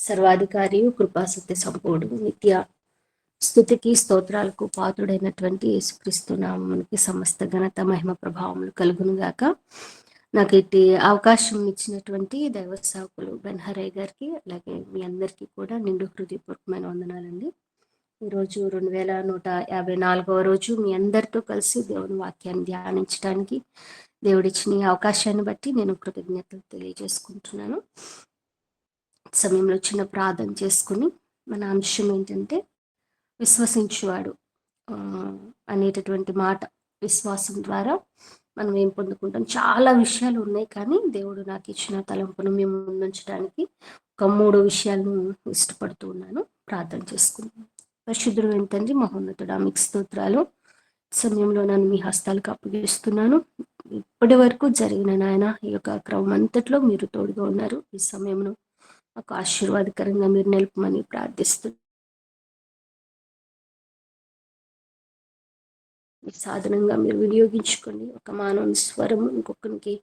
సర్వాధికారియు కృపాసత్య సంపూర్ణుడు నిత్య స్తుతికి స్తోత్రాలకు పాత్రుడైనటువంటి యేసుక్రీస్తు నామమునికి సమస్త ఘనత మహిమ ప్రభావములు కలుగును గాక. నాకు ఇట్టి అవకాశం ఇచ్చినటువంటి దైవ సేవకులు బెన్హరయ్య గారికి అలాగే మీ అందరికీ కూడా నిండు హృదయపూర్వకమైన వందనాలండి. ఈరోజు 2154వ రోజు మీ అందరితో కలిసి దేవుని వాక్యాన్ని ధ్యానించడానికి దేవుడిచ్చిన ఈ అవకాశాన్ని బట్టి నేను కృతజ్ఞతలు తెలియజేసుకుంటున్నాను. సమయంలో చిన్న ప్రార్థన చేసుకుని మన అంశం ఏంటంటే విశ్వసించువాడు అనేటటువంటి మాట. విశ్వాసం ద్వారా మనం ఏం పొందుకుంటాం, చాలా విషయాలు ఉన్నాయి, కానీ దేవుడు నాకు ఇచ్చిన తలంపును మేము ముందుంచడానికి ఒక 3 విషయాలను ఇష్టపడుతూ ఉన్నాను. ప్రార్థన చేసుకుంటాం. పరిశుద్ధుడు ఏంటండి, మహోన్నతుడా, మీకు స్తోత్రాలు. సమయంలో నన్ను మీ హస్తాలకు అప్పగిస్తున్నాను. ఇప్పటి వరకు జరిగిన నాయన ఈ యొక్క క్రమం అంతట్లో మీరు తోడుగా ఉన్నారు. ఈ సమయంలో ఒక ఆశీర్వాదకరంగా మీరు నిలుపమని ప్రార్థిస్తూ సాధనంగా మీరు వినియోగించుకోండి. ఒక మానవుని స్వరం ఇంకొకరికి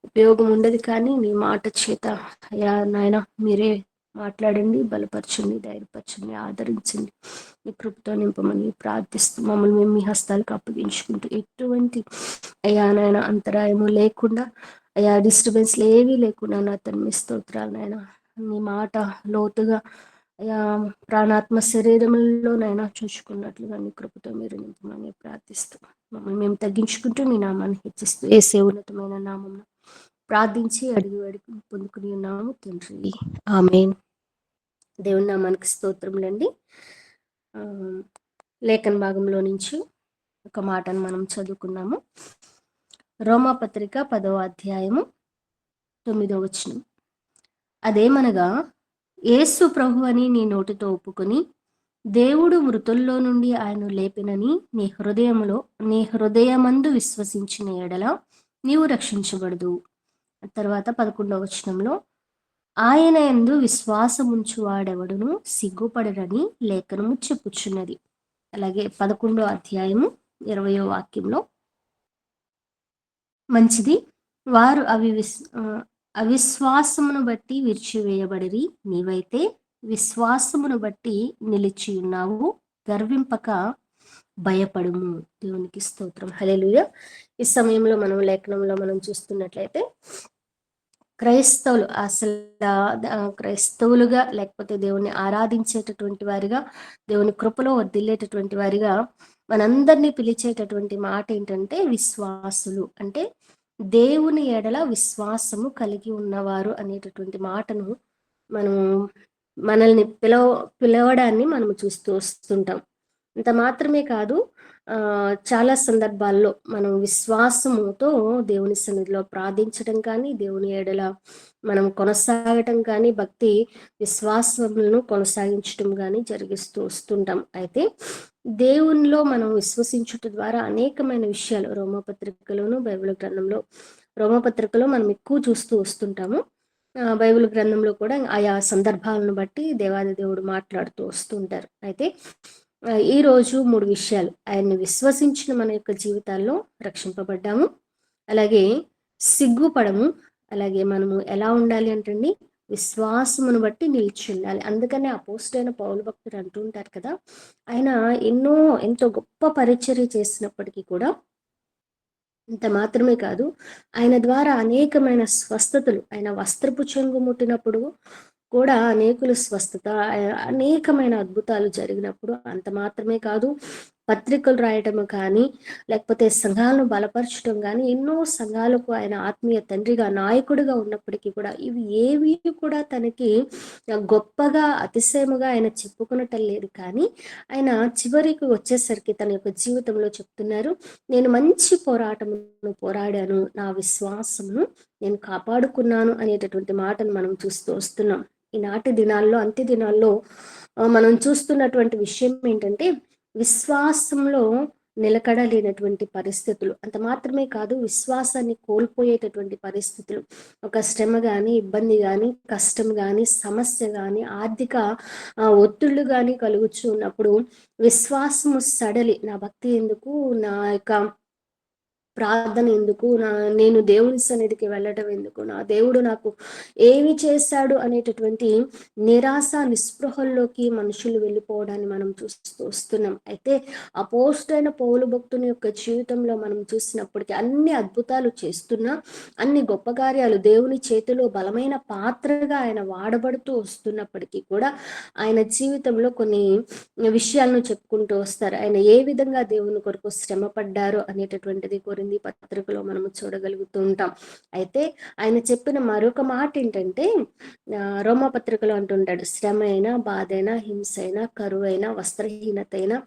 ఉపయోగం ఉండదు, కానీ నీ మాట చేత అయ్యా నాయన మీరే మాట్లాడండి, బలపరచండి, ధైర్యపరచండి, ఆదరించండి, మీ కృపతో నింపమని ప్రార్థిస్తూ మమ్మల్ని మేము మీ హస్తాలకు అప్పగించుకుంటూ ఎటువంటి అయ్యా నాయన అంతరాయము లేకుండా, అయ్యా డిస్టర్బెన్స్లు ఏవీ లేకుండా నా తన స్తోత్రాలు నాయన మీ మాట లోతుగా అయ్యా ప్రాణాత్మ శరీరంలోనైనా చూసుకున్నట్లుగా నీ కృపతో మీరు నింపమని ప్రార్థిస్తూ మమ్మల్ని మేము తగ్గించుకుంటూ మీ నామాన్ని హెచ్చిస్తూ యేసే ఉన్నతమైన నామం ప్రార్థించి అడిగి పొందుకుని ఉన్నాము తండ్రి, ఆమేన్. దేవుని నామానికి స్తోత్రములండి. లేఖన భాగంలో నుంచి ఒక మాటను మనం చదువుకున్నాము. రోమాపత్రిక 10వ అధ్యాయము 9వ వచనం. అదేమనగా, యేసు ప్రభు అని నీ నోటితో ఒప్పుకొని దేవుడు మృతుల్లో నుండి ఆయన లేపినని నీ హృదయమందు విశ్వసించిన ఎడల నీవు రక్షించబడదు. తర్వాత 11వ వచనంలో, ఆయన యందు విశ్వాసముంచువాడెవడును సిగ్గుపడరని లేఖనము చెప్పుచున్నది. అలాగే 11వ అధ్యాయము 20వ వాక్యంలో, మంచిది, వారు అవిశ్వాసమును బట్టి విరిచివేయబడిరి, నీవైతే విశ్వాసమును బట్టి నిలిచి ఉన్నావు, గర్వింపక భయపడుము. దేవునికి స్తోత్రం. హల్లెలూయా. ఈ సమయంలో మనం లేఖనంలో మనం చూస్తున్నట్లయితే క్రైస్తవులుగా లేకపోతే దేవుని ఆరాధించేటటువంటి వారిగా, దేవుని కృపలో వర్ధిల్లేటటువంటి వారిగా మనందరినీ పిలిచేటటువంటి మాట ఏంటంటే విశ్వాసులు. అంటే దేవుని ఎడల విశ్వాసము కలిగి ఉన్నవారు అనేటటువంటి మాటను మనం మనల్ని పిలవడాన్ని మనం చూస్తూ వస్తుంటాం. అంత మాత్రమే కాదు, చాలా సందర్భాల్లో మనం విశ్వాసముతో దేవుని సన్నిధిలో ప్రార్థించడం కానీ, దేవుని ఎడల మనం కొనసాగటం కానీ, భక్తి విశ్వాసములను కొనసాగించడం కానీ జరిగిస్తూ వస్తుంటాం. అయితే దేవునిలో మనం విశ్వసించుట ద్వారా అనేకమైన విషయాలు రోమపత్రికలోను బైబిల్ గ్రంథంలో, రోమపత్రికలో మనం ఎక్కువ చూస్తూ వస్తుంటాము. బైబిల్ గ్రంథంలో కూడా ఆయా సందర్భాలను బట్టి దేవాది దేవుడు మాట్లాడుతూ వస్తుంటారు. అయితే ఈరోజు 3 విషయాలు. ఆయన్ని విశ్వసించిన మన యొక్క జీవితాల్లో రక్షింపబడ్డాము, అలాగే సిగ్గుపడము, అలాగే మనము ఎలా ఉండాలి అంటండి, విశ్వాసమును బట్టి నిలిచి ఉండాలి. అందుకనే అపోస్తలుడైన పౌలు భక్తుడు అంటుంటారు కదా, ఆయన ఎంతో గొప్ప పరిచర్య చేసినప్పటికీ కూడా, ఇంత మాత్రమే కాదు, ఆయన ద్వారా అనేకమైన స్వస్థతలు, ఆయన వస్త్రపు చెంగు ముట్టినప్పుడు కూడా అనేకులు స్వస్థత, అనేకమైన అద్భుతాలు జరిగినప్పుడు, అంత మాత్రమే కాదు, పత్రికలు రాయటము కానీ, లేకపోతే సంఘాలను బలపరచడం కానీ, ఎన్నో సంఘాలకు ఆయన ఆత్మీయ తండ్రిగా, నాయకుడిగా ఉన్నప్పటికీ కూడా ఇవి ఏవి కూడా తనకి గొప్పగా అతిశయముగా ఆయన చెప్పుకునటం లేదు. కానీ ఆయన చివరికి వచ్చేసరికి తన యొక్క జీవితంలో చెప్తున్నారు, నేను మంచి పోరాటమును పోరాడాను, నా విశ్వాసమును నేను కాపాడుకున్నాను అనేటటువంటి మాటను మనం చూస్తూ వస్తున్నాం. ఈనాటి దినాల్లో, అంత్య దినాల్లో మనం చూస్తున్నటువంటి విషయం ఏంటంటే, విశ్వాసంలో నిలకడలేనటువంటి పరిస్థితులు. అంత మాత్రమే కాదు, విశ్వాసాన్ని కోల్పోయేటటువంటి పరిస్థితులు. ఒక శ్రమ కానీ, ఇబ్బంది కానీ, కష్టం కానీ, సమస్య కానీ, ఆర్థిక ఒత్తిళ్లు కానీ కలుగుచూ ఉన్నప్పుడు విశ్వాసము సడలి, నా భక్తి ఎందుకు, నా యొక్క ప్రార్థన ఎందుకు, నేను దేవుని సన్నిధికి వెళ్ళటం ఎందుకు, నా దేవుడు నాకు ఏమి చేశాడు అనేటటువంటి నిరాశ నిస్పృహల్లోకి మనుషులు వెళ్ళిపోవడాన్ని మనం చూస్తూ వస్తున్నాం. అయితే అపోస్తలైన పౌలు భక్తుని యొక్క జీవితంలో మనం చూసినప్పటికీ అన్ని అద్భుతాలు చేస్తున్నా, అన్ని గొప్ప కార్యాలు దేవుని చేతిలో బలమైన పాత్రగా ఆయన వాడబడుతూ వస్తున్నప్పటికీ కూడా ఆయన జీవితంలో కొన్ని విషయాలను చెప్పుకుంటూ వస్తారు. ఆయన ఏ విధంగా దేవుని కొరకు శ్రమ పడ్డారు అనేటటువంటిది కొరింథీ పత్రికలో మనము చూడగలుగుతూ ఉంటాం. అయితే ఆయన చెప్పిన మరొక మాట ఏంటంటే, రోమా పత్రికలో అంటుంటాడు, శ్రమ అయినా, బాధ అయినా, హింస అయినా, కరువైనా, వస్త్రహీనత అయినా,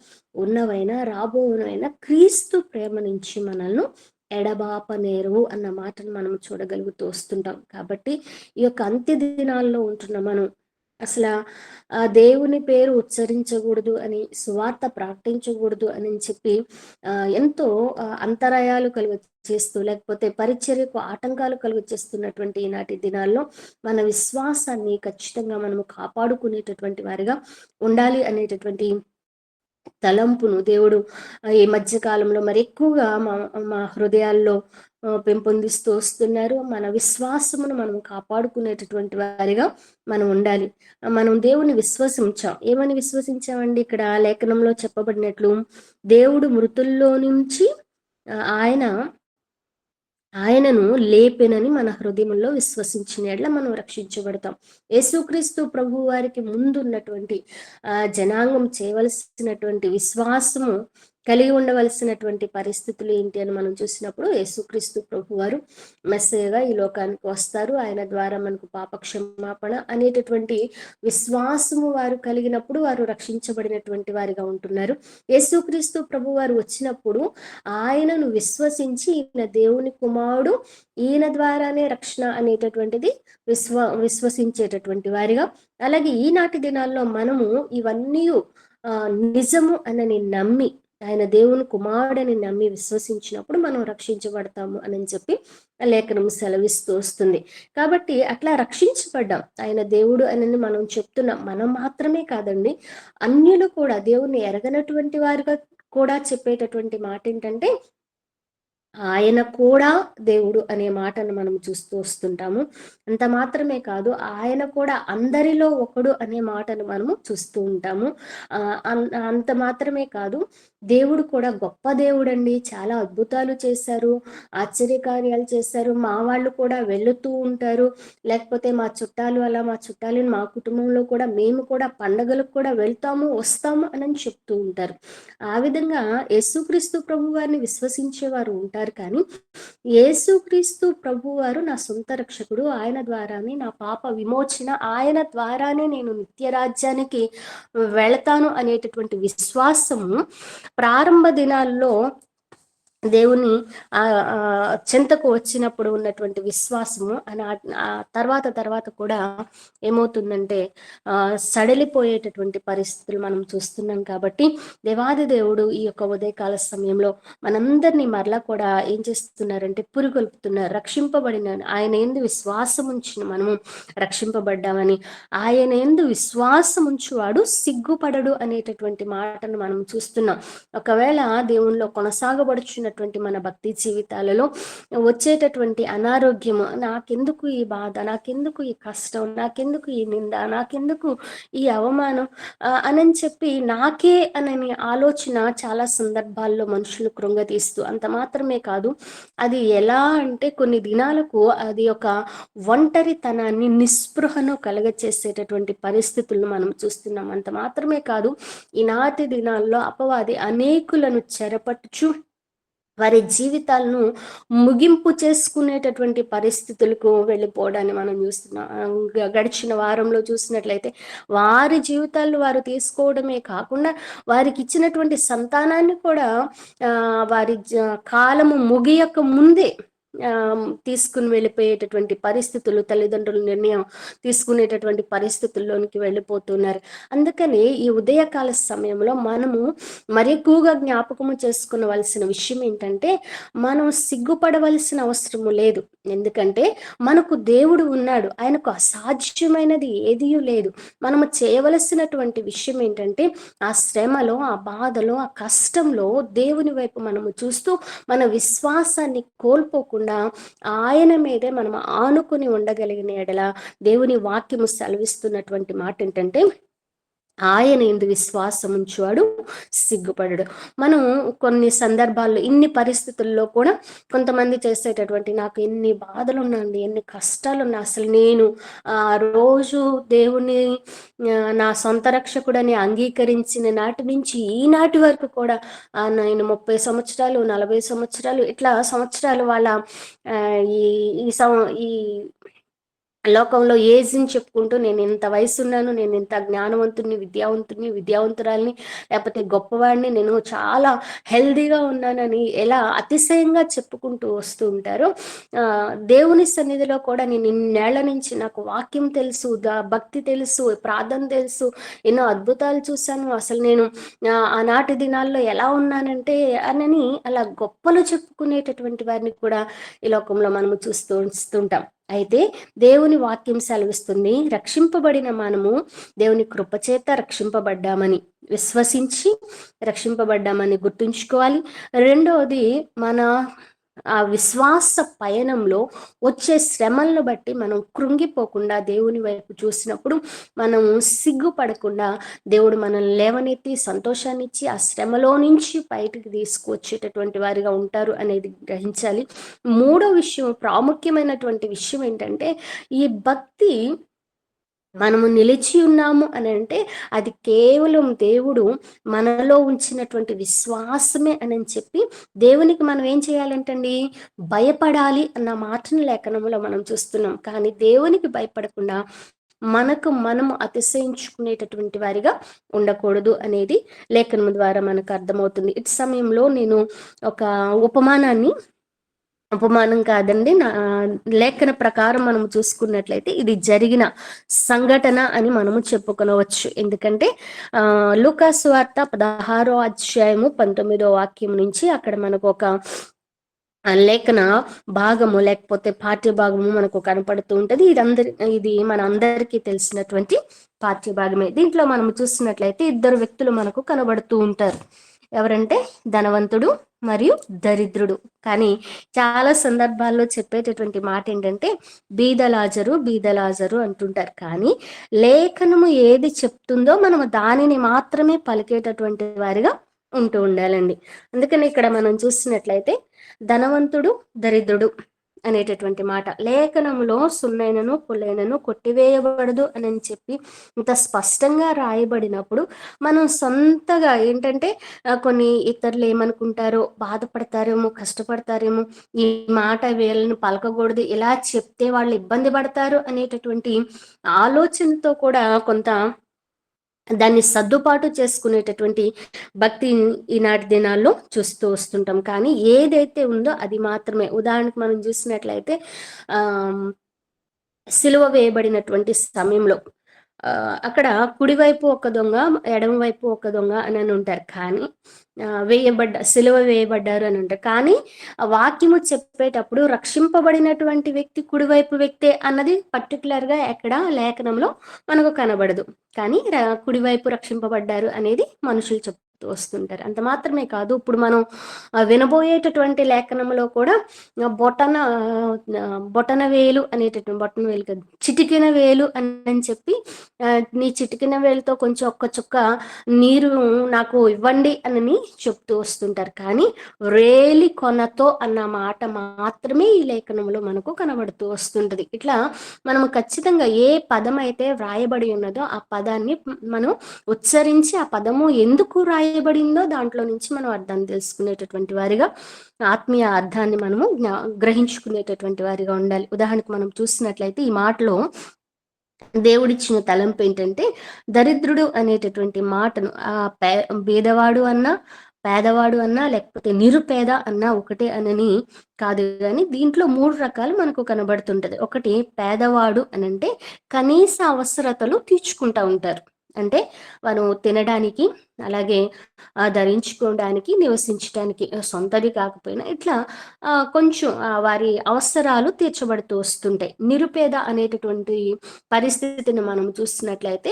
ఉన్నవైనా, రాబోనైనా క్రీస్తు ప్రేమ నుంచి మనల్ని ఎడబాపనేరు అన్న మాటను మనం చూడగలుగుతూ వస్తుంటాం. కాబట్టి ఈ యొక్క అంత్య దినాల్లో ఉంటున్న మనం అసలు ఆ దేవుని పేరు ఉచ్చరించకూడదు అని, సువార్త ప్రకటించకూడదు అని చెప్పి ఎంతో అంతరాయాలు కలుగ చేస్తూ, లేకపోతే పరిచర్యకు ఆటంకాలు కలుగ చేస్తున్నటువంటి ఈనాటి దినాల్లో మన విశ్వాసాన్ని ఖచ్చితంగా మనము కాపాడుకునేటటువంటి వారిగా ఉండాలి అనేటటువంటి తలంపును దేవుడు ఈ మధ్య కాలంలో మరి ఎక్కువగా మా మా హృదయాల్లో పెంపొందిస్తూ వస్తున్నారు. మన విశ్వాసమును మనం కాపాడుకునేటటువంటి వారిగా మనం ఉండాలి. మనం దేవుని విశ్వసించాం. ఏమని విశ్వసించామండి? ఇక్కడ లేఖనంలో చెప్పబడినట్లు, దేవుడు మృతుల్లో నుంచి ఆయన ఆయనను లేపెనని మన హృదయంలో విశ్వసించిన యెడల మనం రక్షించబడతాం. యేసుక్రీస్తు ప్రభు వారికి ముందున్నటువంటి జనాంగం చేయవలసినటువంటి విశ్వాసము కలిగి ఉండవలసినటువంటి పరిస్థితులు ఏంటి అని మనం చూసినప్పుడు, యేసుక్రీస్తు ప్రభు వారు మెస్సయగా ఈ లోకానికి వస్తారు, ఆయన ద్వారా మనకు పాప క్షమాపణ అనేటటువంటి విశ్వాసము వారు కలిగినప్పుడు వారు రక్షించబడినటువంటి వారిగా ఉంటున్నారు. యేసుక్రీస్తు ప్రభు వారు వచ్చినప్పుడు ఆయనను విశ్వసించి ఈయన దేవుని కుమారుడు, ఈయన ద్వారానే రక్షణ అనేటటువంటిది విశ్వసించేటటువంటి వారిగా, అలాగే ఈనాటి దినాల్లో మనము ఇవన్నీ నిజము అని నమ్మి, ఆయన దేవుని కుమారుడని నమ్మి విశ్వసించినప్పుడు మనం రక్షించబడతాము అని చెప్పి లేఖనం సెలవిస్తూ వస్తుంది. కాబట్టి అట్లా రక్షించబడ్డాం, ఆయన దేవుడు అని మనం చెప్తున్నాం. మనం మాత్రమే కాదండి, అన్యులు కూడా, దేవుణ్ణి ఎరగనటువంటి వారిగా కూడా చెప్పేటటువంటి మాట ఏంటంటే, ఆయన కూడా దేవుడు అనే మాటను మనం చూస్తూ వస్తుంటాము. అంత మాత్రమే కాదు, ఆయన కూడా అందరిలో ఒకడు అనే మాటను మనము చూస్తూ ఉంటాము. అంత మాత్రమే కాదు, దేవుడు కూడా గొప్ప దేవుడండి, చాలా అద్భుతాలు చేశారు, ఆశ్చర్యకార్యాలు చేశారు, మా వాళ్ళు కూడా వెళుతూ ఉంటారు, లేకపోతే మా చుట్టాలు అలా, మా చుట్టాలని మా కుటుంబంలో కూడా మేము కూడా పండగలకు కూడా వెళ్తాము వస్తాము అని చెప్తూ ఉంటారు. ఆ విధంగా యేసుక్రీస్తు ప్రభు వారిని విశ్వసించేవారు ఉంటారు. కానీ యేసుక్రీస్తు ప్రభువారు నా సొంత రక్షకుడు, ఆయన ద్వారానే నా పాప విమోచన, ఆయన ద్వారానే నేను నిత్య రాజ్యానికి వెళతాను అనేటటువంటి విశ్వాసము ప్రారంభ దినాల్లో దేవుని చెంతకు వచ్చినప్పుడు ఉన్నటువంటి విశ్వాసము అని తర్వాత కూడా ఏమవుతుందంటే సడలిపోయేటటువంటి పరిస్థితులు మనం చూస్తున్నాం. కాబట్టి దేవాది దేవుడు ఈ యొక్క ఉదయకాల సమయంలో మనందరినీ మరలా కూడా ఏం చేస్తున్నారంటే పురుగొల్పుతున్నారు. రక్షింపబడిన ఆయన యందు విశ్వాసం ఉంచిన మనము రక్షింపబడ్డామని, ఆయన యందు విశ్వాసం ఉంచువాడు సిగ్గుపడడు అనేటటువంటి మాటను మనం చూస్తున్నాం. ఒకవేళ దేవునిలో కొనసాగబడుచున్న మన భక్తి జీవితాలలో వచ్చేటటువంటి అనారోగ్యము, నాకెందుకు ఈ బాధ, నాకెందుకు ఈ కష్టం, నాకెందుకు ఈ నింద, నాకెందుకు ఈ అవమానం అని చెప్పి నాకే అనే ఆలోచన చాలా సందర్భాల్లో మనుషులు కృంగతీస్తూ, అంత మాత్రమే కాదు, అది ఎలా అంటే కొన్ని దినాలకు అది ఒక ఒంటరితనాన్ని, నిస్పృహను కలగచేసేటటువంటి పరిస్థితులను మనం చూస్తున్నాం. అంత మాత్రమే కాదు, ఈనాటి దినాల్లో అపవాది అనేకులను చెరపట్టుచు వారి జీవితాలను ముగింపు చేసుకునేటటువంటి పరిస్థితులకు వెళ్ళిపోవడాన్ని మనం చూస్తున్నాం. గడిచిన వారంలో చూసినట్లయితే వారి జీవితాలు వారు తీసుకోవడమే కాకుండా వారికి ఇచ్చినటువంటి సంతానాన్ని కూడా వారి కాలము ముగియక ముందే తీసుకుని వెళ్ళిపోయేటటువంటి పరిస్థితులు, తల్లిదండ్రుల నిర్ణయం తీసుకునేటటువంటి పరిస్థితుల్లోనికి వెళ్ళిపోతున్నారు. అందుకని ఈ ఉదయకాల సమయంలో మనము మరి ఎక్కువగా జ్ఞాపకము చేసుకునవలసిన విషయం ఏంటంటే, మనం సిగ్గుపడవలసిన అవసరము లేదు. ఎందుకంటే మనకు దేవుడు ఉన్నాడు. ఆయనకు అసాధ్యమైనది ఏదియూ లేదు. మనము చేయవలసినటువంటి విషయం ఏంటంటే, ఆ శ్రమలో, ఆ బాధలో, ఆ కష్టంలో దేవుని వైపు మనము చూస్తూ మన విశ్వాసాన్ని కోల్పోకుండా ఆయన మీదే మనం ఆనుకుని ఉండగలిగిన ఎడల దేవుని వాక్యము సెలవిస్తున్నటువంటి మాట ఏంటంటే, ఆయన ఎందు విశ్వాసం ఉంచువాడు సిగ్గుపడడు. మనం కొన్ని సందర్భాల్లో ఇన్ని పరిస్థితుల్లో కూడా కొంతమంది చేసేటటువంటి, నాకు ఎన్ని బాధలు ఉన్నాయండి, ఎన్ని కష్టాలు ఉన్నా, అసలు నేను రోజు దేవుని నా సొంత రక్షకుడని అంగీకరించిన నాటి నుంచి ఈనాటి వరకు కూడా నేను 30 సంవత్సరాలు, 40 సంవత్సరాలు, ఇట్లా సంవత్సరాలు వాళ్ళ ఆ, ఈ ఈ ఈ లోకంలో ఏజ్ని చెప్పుకుంటూ, నేను ఇంత వయసున్నాను, నేను ఇంత జ్ఞానవంతుని, విద్యావంతురాల్ని, లేకపోతే గొప్పవాడిని, నేను చాలా హెల్దీగా ఉన్నానని ఎలా అతిశయంగా చెప్పుకుంటూ వస్తూ ఉంటారో, దేవుని సన్నిధిలో కూడా నేను ఇన్నేళ్ల నుంచి నాకు వాక్యం తెలుసు, భక్తి తెలుసు, ప్రార్థన తెలుసు, ఎన్నో అద్భుతాలు చూశాను, అసలు నేను ఆనాటి దినాల్లో ఎలా ఉన్నానంటే అనని అలా గొప్పలు చెప్పుకునేటటువంటి వారిని కూడా ఈ లోకంలో మనము చూస్తూ వస్తుంటాం. అయితే దేవుని వాక్యం సెలవిస్తుంది, రక్షింపబడిన మనము దేవుని కృపచేత రక్షింపబడ్డామని విశ్వసించి రక్షింపబడ్డామని గుర్తుంచుకోవాలి. రెండవది, మన ఆ విశ్వాస పయనంలో వచ్చే శ్రమలను బట్టి మనం కృంగిపోకుండా దేవుని వైపు చూసినప్పుడు మనం సిగ్గుపడకుండా దేవుడు మనల్ని లేవనెత్తి సంతోషాన్ని ఇచ్చి ఆ శ్రమలో నుంచి బయటికి తీసుకువచ్చేటటువంటి వారిగా ఉంటారు అనేది గ్రహించాలి. మూడో విషయం, ప్రాముఖ్యమైనటువంటి విషయం ఏంటంటే, ఈ భక్తి మనము నిలిచి ఉన్నాము అని అంటే అది కేవలం దేవుడు మనలో ఉంచినటువంటి విశ్వాసమే అని చెప్పి దేవునికి మనం ఏం చేయాలంటండి, భయపడాలి అన్న మాటను లేఖనంలో మనం చూస్తున్నాం. కానీ దేవునికి భయపడకుండా మనకు మనము అతిశయించుకునేటటువంటి వారిగా ఉండకూడదు అనేది లేఖనం ద్వారా మనకు అర్థమవుతుంది. ఇటు సమయంలో నేను ఒక ఉపమానం కాదండి, నా లేఖన ప్రకారం మనం చూసుకున్నట్లయితే ఇది జరిగిన సంఘటన అని మనము చెప్పుకొనవచ్చు. ఎందుకంటే లూకాసు వార్త 16వ అధ్యాయము 19వ వాక్యం నుంచి అక్కడ మనకు ఒక లేఖన భాగము లేకపోతే పాఠ్య భాగము మనకు కనపడుతూ ఉంటది. ఇది మన అందరికీ తెలిసినటువంటి పాఠ్య భాగమే. దీంట్లో మనం చూసినట్లయితే ఇద్దరు వ్యక్తులు మనకు కనబడుతూ ఉంటారు. ఎవరంటే ధనవంతుడు మరియు దరిద్రుడు. కానీ చాలా సందర్భాల్లో చెప్పేటటువంటి మాట ఏంటంటే బీదలాజరు అంటుంటారు. కానీ లేఖనము ఏది చెప్తుందో మనము దానిని మాత్రమే పలికేటటువంటి వారిగా ఉంటూ ఉండాలండి. అందుకని ఇక్కడ మనం చూసినట్లయితే ధనవంతుడు దరిద్రుడు అనేటటువంటి మాట లేఖనంలో సున్నైనను పుల్లైనను కొట్టివేయబడదు అని చెప్పి ఇంత స్పష్టంగా రాయబడినప్పుడు మనం సొంతగా ఏంటంటే కొన్ని ఇతరులు ఏమనుకుంటారో, బాధపడతారేమో, కష్టపడతారేమో, ఈ మాట వీళ్ళని పలకకూడదు, ఇలా చెప్తే వాళ్ళు ఇబ్బంది పడతారు అనేటటువంటి ఆలోచనతో కూడా కొంత దాన్ని సర్దుబాటు చేసుకునేటటువంటి భక్తి ఈనాటి దినాల్లో చూస్తూ వస్తుంటాం. కానీ ఏదైతే ఉందో అది మాత్రమే. ఉదాహరణకు మనం చూసినట్లయితే సిలువ వేయబడినటువంటి సమయంలో అక్కడ కుడివైపు ఒక దొంగ, ఎడమవైపు ఒక దొంగ అని ఉంటారు. కానీ సిలువ వేయబడ్డారు అని ఉంటారు. కానీ ఆ వాక్యము చెప్పేటప్పుడు రక్షింపబడినటువంటి వ్యక్తి కుడివైపు వ్యక్తే అన్నది పర్టికులర్గా ఎక్కడ లేఖనంలో మనకు కనబడదు. కానీ కుడివైపు రక్షింపబడ్డారు అనేది మనుషులు చెప్తూ వస్తుంటారు. అంత మాత్రమే కాదు, ఇప్పుడు మనం వినబోయేటటువంటి లేఖనంలో కూడా బొటన వేలు అనేటటువంటి, బొటన వేలు కాదు, చిటికిన వేలు అని చెప్పి నీ చిటికిన వేలుతో కొంచెం ఒక్క చుక్క నీరు నాకు ఇవ్వండి అని చెప్తూ వస్తుంటారు. కానీ వేలి కొనతో అన్న మాట మాత్రమే ఈ లేఖనంలో మనకు కనబడుతూ వస్తుంటది. ఇట్లా మనము ఖచ్చితంగా ఏ పదం అయితే వ్రాయబడి ఉన్నదో ఆ పదాన్ని మనం ఉచ్చరించి ఆ పదము ఎందుకు రాయబడిందో దాంట్లో నుంచి మనం అర్థాన్ని తెలుసుకునేటటువంటి వారిగా, ఆత్మీయ అర్థాన్ని మనము గ్రహించుకునేటటువంటి వారిగా ఉండాలి. ఉదాహరణకు మనం చూసినట్లయితే ఈ మాటలో దేవుడిచ్చిన తలంపు ఏంటంటే దరిద్రుడు అనేటటువంటి మాటను బీదవాడు అన్నా, పేదవాడు అన్నా లేకపోతే నిరుపేద అన్నా ఒకటే అనని కాదు, కానీ దీంట్లో 3 రకాలు మనకు కనబడుతుంటది. ఒకటి పేదవాడు అనంటే కనీస అవసరతలు తీర్చుకుంటా ఉంటారు. అంటే వారు తినడానికి, అలాగే ధరించుకోవడానికి, నివసించటానికి సొంతది కాకపోయినా ఇట్లా కొంచెం వారి అవసరాలు తీర్చబడుతూ వస్తుంటాయి. నిరుపేద అనేటటువంటి పరిస్థితిని మనం చూస్తున్నట్లయితే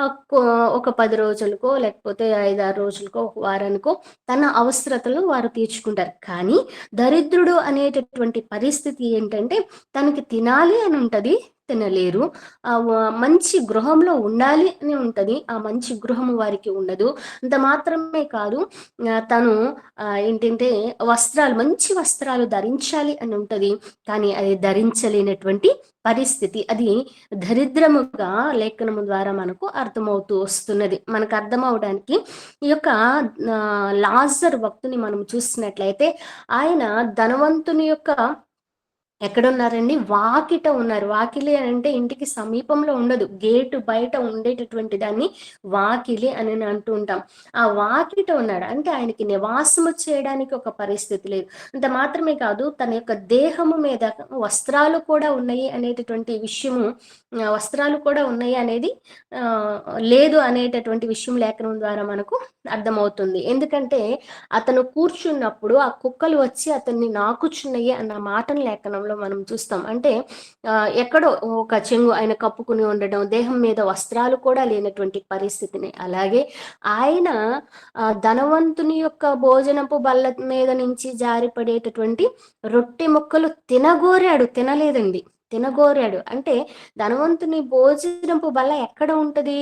ఆహ్, కొ ఒక 10 రోజులకో, లేకపోతే 5, 6 రోజులకో, ఒక వారానికో తన అవసరతలు వారు తీర్చుకుంటారు. కానీ దరిద్రుడు అనేటటువంటి పరిస్థితి ఏంటంటే తనకి తినాలి అని ఉంటది, తినలేరు. మంచి గృహంలో ఉండాలి అని ఉంటది, ఆ మంచి గృహము వారికి ఉండదు. అంత మాత్రమే కాదు, తను ఏంటంటే మంచి వస్త్రాలు ధరించాలి అని ఉంటది, కానీ అది ధరించలేనటువంటి పరిస్థితి. అది దరిద్రముగా లేఖనము ద్వారా మనకు అర్థమవుతూ వస్తున్నది. మనకు అర్థమవడానికి ఈ యొక్క లాజరు భక్తుని మనం చూసినట్లయితే ఆయన ధనవంతుని యొక్క ఎక్కడున్నారండి? వాకిట ఉన్నారు. వాకిలి అంటే ఇంటికి సమీపంలో ఉండదు. గేటు బయట ఉండేటటువంటి దాన్ని వాకిలి అని అంటూ ఉంటాం. ఆ వాకిట ఉన్నాడు. అంటే ఆయనకి నివాసము చేయడానికి ఒక పరిస్థితి లేదు. అంత మాత్రమే కాదు, తన యొక్క దేహము మీద వస్త్రాలు కూడా ఉన్నాయి అనేటటువంటి విషయము, వస్త్రాలు కూడా ఉన్నాయి అనేది ఆహ్, లేదు అనేటటువంటి విషయం లేఖనం ద్వారా మనకు అర్థమవుతుంది. ఎందుకంటే అతను కూర్చున్నప్పుడు ఆ కుక్కలు వచ్చి అతన్ని నాకుచున్నయి అన్న మాటను లేఖనంలో మనం చూస్తాం. అంటే ఎక్కడో ఒక చెంగు ఆయన కప్పుకుని ఉండడం, దేహం మీద వస్త్రాలు కూడా లేనటువంటి పరిస్థితిని. అలాగే ఆయన ధనవంతుని యొక్క భోజనపు బల్ల మీద నుంచి జారిపడేటటువంటి రొట్టె ముక్కలు తినగోరాడు, తినలేదండి. తినగోరాడు. అంటే ధనవంతుని భోజనపు బల్ల ఎక్కడ ఉంటది?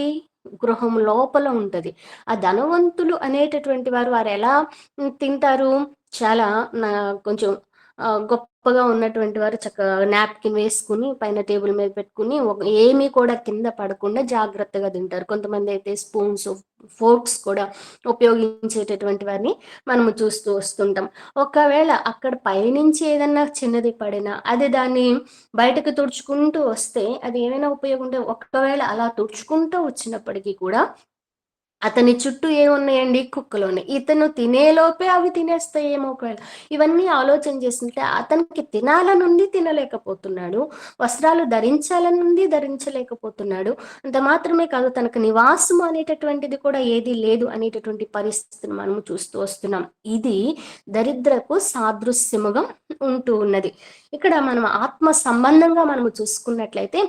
గృహం లోపల ఉంటది. ఆ ధనవంతులు అనేటటువంటి వారు ఎలా తింటారు? చాలా నా కొంచెం గొప్పగా ఉన్నటువంటి వారు చక్కగా నాప్కిన్ వేసుకుని పైన టేబుల్ మీద పెట్టుకుని ఏమీ కూడా కింద పడకుండా జాగ్రత్తగా తింటారు. కొంతమంది అయితే స్పూన్స్, ఫోర్క్స్ కూడా ఉపయోగించేటటువంటి వారిని మనము చూస్తూ వస్తుంటాం. ఒకవేళ అక్కడ పైనుంచి ఏదన్నా చిన్నది పడినా అది దాన్ని బయటకు తుడుచుకుంటూ వస్తే అది ఏమైనా ఉపయోగం ఉంటే, ఒకవేళ అలా తుడుచుకుంటూ వచ్చినప్పటికీ కూడా అతని చుట్టూ ఏమున్నాయండి? కుక్కలున్నాయి. ఇతను తినేలోపే అవి తినేస్తాయేమో ఒకవేళ. ఇవన్నీ ఆలోచన చేస్తుంటే అతనికి తినాలనుంది, తినలేకపోతున్నాడు. వస్త్రాలు ధరించాలనుంది, ధరించలేకపోతున్నాడు. అంత మాత్రమే కాదు, తనకు నివాసం అనేటటువంటిది కూడా ఏదీ లేదు అనేటటువంటి పరిస్థితిని మనము చూస్తూ వస్తున్నాం. ఇది దరిద్రకు సాదృశ్యముగా ఉంటూ ఉన్నది. ఇక్కడ మనం ఆత్మ సంబంధంగా మనము చూసుకున్నట్లయితే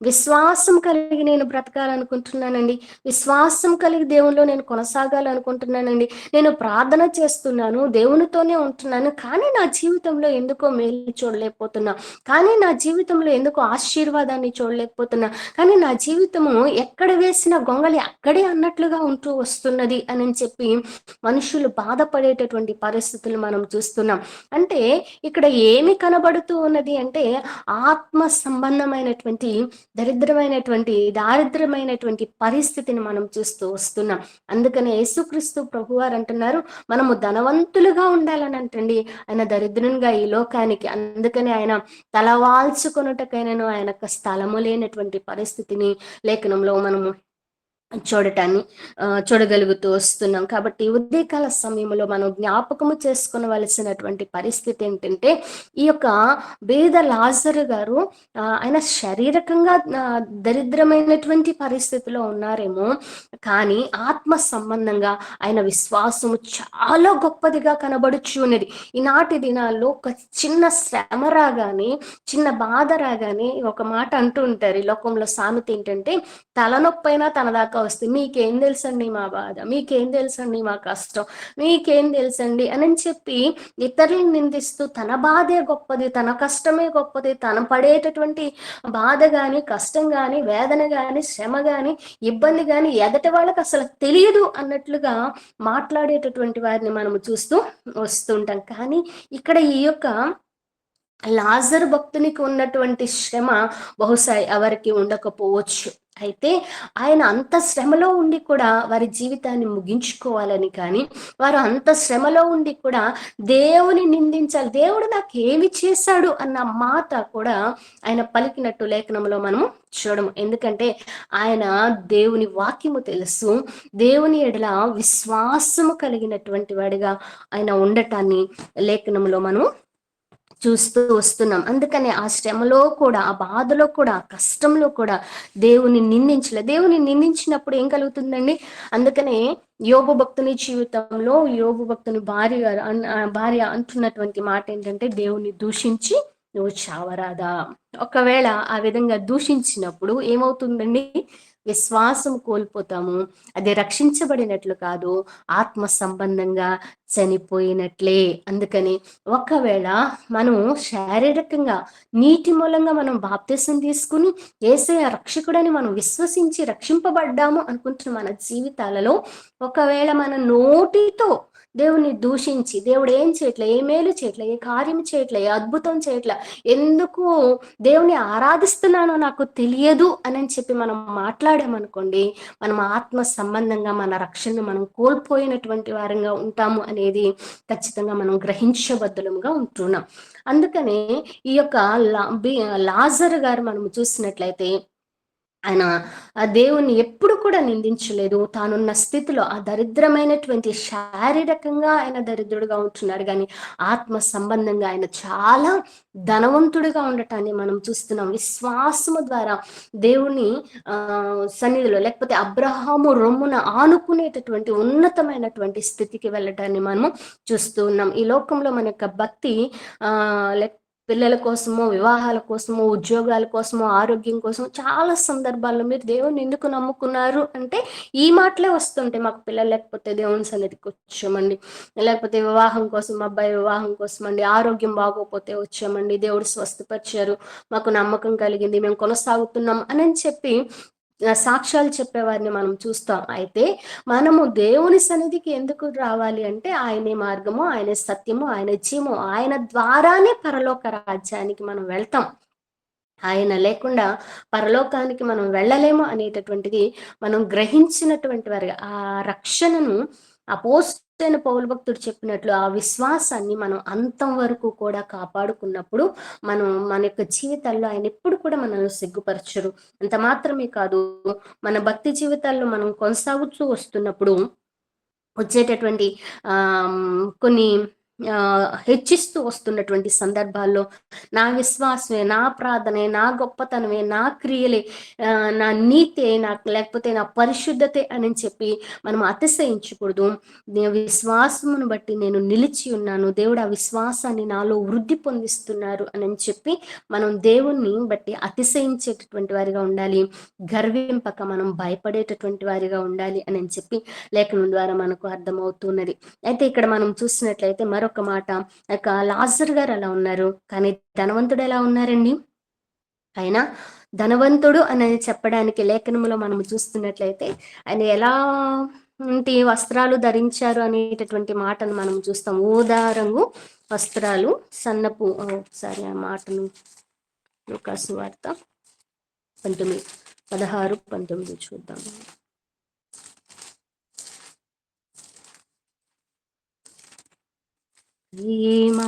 విశ్వాసం కలిగి నేను బ్రతకాలనుకుంటున్నానండి. విశ్వాసం కలిగి దేవునిలో నేను కొనసాగాలనుకుంటున్నానండి. నేను ప్రార్థన చేస్తున్నాను, దేవునితోనే ఉంటున్నాను. కానీ నా జీవితంలో ఎందుకో మేలు చూడలేకపోతున్నా. కానీ నా జీవితంలో ఎందుకో ఆశీర్వాదాన్ని చూడలేకపోతున్నా. కానీ నా జీవితము ఎక్కడ వేసిన గొంగలి అక్కడే అన్నట్లుగా ఉంటూ వస్తున్నది అని చెప్పి మనుషులు బాధపడేటటువంటి పరిస్థితులు మనం చూస్తున్నాం. అంటే ఇక్కడ ఏమి కనబడుతూ ఉన్నది అంటే ఆత్మ సంబంధమైనటువంటి దారిద్రమైనటువంటి పరిస్థితిని మనం చూస్తూ వస్తున్నాం. అందుకనే యేసుక్రీస్తు ప్రభువారు అంటున్నారు, మనము ధనవంతులుగా ఉండాలని అంటండి, ఆయన దరిద్రునిగా ఈ లోకానికి. అందుకనే ఆయన తలవాల్చుకొనుటకైనను ఆయనకు స్థలము లేనటువంటి పరిస్థితిని లేఖనంలో మనము చూడగలుగుతూ వస్తున్నాం. కాబట్టి ఉదయకాల సమయంలో మనం జ్ఞాపకము చేసుకోవలసినటువంటి పరిస్థితి ఏంటంటే, ఈ యొక్క బీద లాజరు గారు ఆయన శారీరకంగా దరిద్రమైనటువంటి పరిస్థితిలో ఉన్నారేమో, కానీ ఆత్మ సంబంధంగా ఆయన విశ్వాసము చాలా గొప్పదిగా కనబడుచు ఉన్నది. ఈనాటి దినాల్లో ఒక చిన్న శ్రమ రాగానే, చిన్న బాధ రాగానే ఒక మాట అంటూ ఉంటారు ఈ లోకంలో, సామెత ఏంటంటే, తలనొప్పైనా తన దాకా వస్తే మీకేం తెలుసండి మా బాధ, మీకేం తెలుసండి మా కష్టం, మీకేం తెలుసండి అని చెప్పి ఇతరులను నిందిస్తూ తన బాధే గొప్పది, తన కష్టమే గొప్పది, తన పడేటటువంటి బాధ గాని, కష్టం గాని, వేదన గాని, శ్రమ గాని, ఇబ్బంది గాని ఎదటి వాళ్ళకి అసలు తెలియదు అన్నట్లుగా మాట్లాడేటటువంటి వారిని మనము చూస్తూ వస్తుంటాం. కానీ ఇక్కడ ఈ యొక్క లాజరు భక్తునికి ఉన్నటువంటి శ్రమ బహుశా ఎవరికి ఉండకపోవచ్చు. అయితే ఆయన అంత శ్రమలో ఉండి కూడా వారి జీవితాన్ని ముగించుకోవాలని కానీ, వారు అంత శ్రమలో ఉండి కూడా దేవుని నిందించాలి. దేవుడు నాకేమి చేశాడు అన్న మాట కూడా ఆయన పలికినట్టు లేఖనంలో మనము చూడము. ఎందుకంటే ఆయన దేవుని వాక్యము తెలుసు. దేవుని ఎడల విశ్వాసము కలిగినటువంటి వాడిగా ఆయన ఉండటాన్ని లేఖనంలో మనం చూస్తూ వస్తున్నాం. అందుకని ఆ శ్రమలో కూడా, ఆ బాధలో కూడా, ఆ కష్టంలో కూడా దేవుని నిందించలే. దేవుని నిందించినప్పుడు ఏం కలుగుతుందండి? అందుకనే యోబు భక్తుని జీవితంలో యోబు భక్తుని భార్య అంటున్నటువంటి మాట ఏంటంటే, దేవుని దూషించి నువ్వు చావరాదా. ఒకవేళ ఆ విధంగా దూషించినప్పుడు ఏమవుతుందండి? విశ్వాసం కోల్పోతాము. అది రక్షించబడినట్లు కాదు, ఆత్మ సంబంధంగా చనిపోయినట్లే. అందుకని ఒకవేళ మనం శారీరకంగా నీటి మూలంగా మనం బాప్తిసం తీసుకుని యేసయ్య రక్షకుడని మనం విశ్వసించి రక్షింపబడ్డాము అనుకుంటున్న మన జీవితాలలో ఒకవేళ మన నోటితో దేవుని దూషించి, దేవుడు ఏం చేయట్లే, ఏ మేలు చేయట్లే, ఏ కార్యం చేయట్లే, ఏ అద్భుతం చేయట్లే, ఎందుకు దేవుని ఆరాధిస్తున్నానో నాకు తెలియదు అని చెప్పి మనం మాట్లాడామనుకోండి, మనం ఆత్మ సంబంధంగా మన రక్షణను మనం కోల్పోయినటువంటి వారంగా ఉంటాము అనేది ఖచ్చితంగా మనం గ్రహించబద్ధులంగా ఉంటున్నాం. అందుకనే ఈ యొక్క లాజరు గారు మనం చూసినట్లయితే ఆయన ఆ దేవుణ్ణి ఎప్పుడు కూడా నిందించలేదు. తానున్న స్థితిలో ఆ దరిద్రమైనటువంటి శారీరకంగా ఆయన దరిద్రుడుగా ఉంటున్నాడు కానీ ఆత్మ సంబంధంగా ఆయన చాలా ధనవంతుడిగా ఉండటాన్ని మనం చూస్తున్నాం. విశ్వాసము ద్వారా దేవుని సన్నిధిలో, లేకపోతే అబ్రహాము రొమ్మున ఆనుకునేటటువంటి ఉన్నతమైనటువంటి స్థితికి వెళ్ళటాన్ని మనము చూస్తూ ఉన్నాం. ఈ లోకంలో మన యొక్క భక్తి ఆ పిల్లల కోసమో, వివాహాల కోసమో, ఉద్యోగాల కోసమో, ఆరోగ్యం కోసం చాలా సందర్భాల్లో మీరు దేవుని ఎందుకు నమ్ముకున్నారు అంటే ఈ మాటలే వస్తుంటాయి. మాకు పిల్లలు లేకపోతే దేవుని సన్నిధికి వచ్చామండి, లేకపోతే వివాహం కోసం, అబ్బాయి వివాహం కోసం అండి, ఆరోగ్యం బాగోపోతే వచ్చామండి, దేవుడు స్వస్థపరిచారు, మాకు నమ్మకం కలిగింది, మేము కొనసాగుతున్నాం అని చెప్పి సాక్ష్యాలు చెప్పేవారిని మనం చూస్తాం. అయితే మనము దేవుని సన్నిధికి ఎందుకు రావాలి అంటే ఆయనే మార్గము, ఆయనే సత్యము, ఆయన జీవము, ఆయన ద్వారానే పరలోక రాజ్యానికి మనం వెళ్తాం. ఆయన లేకుండా పరలోకానికి మనం వెళ్ళలేము అనేటటువంటిది మనం గ్రహించినటువంటి వారి ఆ రక్షణను అపోస్తలైన పౌలు భక్తుడు చెప్పినట్లు ఆ విశ్వాసాన్ని మనం అంతం వరకు కూడా కాపాడుకున్నప్పుడు మనం మన యొక్క జీవితాల్లో ఆయన ఎప్పుడు కూడా మనల్ని సిగ్గుపరచరు. అంత మాత్రమే కాదు, మన భక్తి జీవితాల్లో మనం కొనసాగుతూ వస్తున్నప్పుడు వచ్చేటటువంటి ఆ కొన్ని హెచ్చిస్తూ వస్తున్నటువంటి సందర్భాల్లో నా విశ్వాసమే, నా ప్రార్థనే, నా గొప్పతనమే, నా క్రియలే, నా నీతే, నాకు లేకపోతే నా పరిశుద్ధతే అని చెప్పి మనం అతిశయించకూడదు. విశ్వాసమును బట్టి నేను నిలిచి ఉన్నాను, దేవుడు ఆ విశ్వాసాన్ని నాలో వృద్ధి పొందిస్తున్నారు అని చెప్పి మనం దేవుణ్ణి బట్టి అతిశయించేటటువంటి వారిగా ఉండాలి. గర్వింపక మనం భయపడేటటువంటి వారిగా ఉండాలి అని చెప్పి లేఖనం ద్వారా మనకు అర్థమవుతున్నది. అయితే ఇక్కడ మనం చూసినట్లయితే మరొక మాట, లాజర్ గారు అలా ఉన్నారు, కానీ ధనవంతుడు ఎలా ఉన్నారండి? ఆయన ధనవంతుడు అనేది చెప్పడానికి లేఖనంలో మనం చూస్తున్నట్లయితే ఆయన ఎలా వస్త్రాలు ధరించారు అనేటటువంటి మాటను మనం చూస్తాం. ఊదా రంగు వస్త్రాలు, సన్నపు ఒకసారి ఆ మాటను లూకాసు వార్త 16-19 చూద్దాం. ప్రేమ,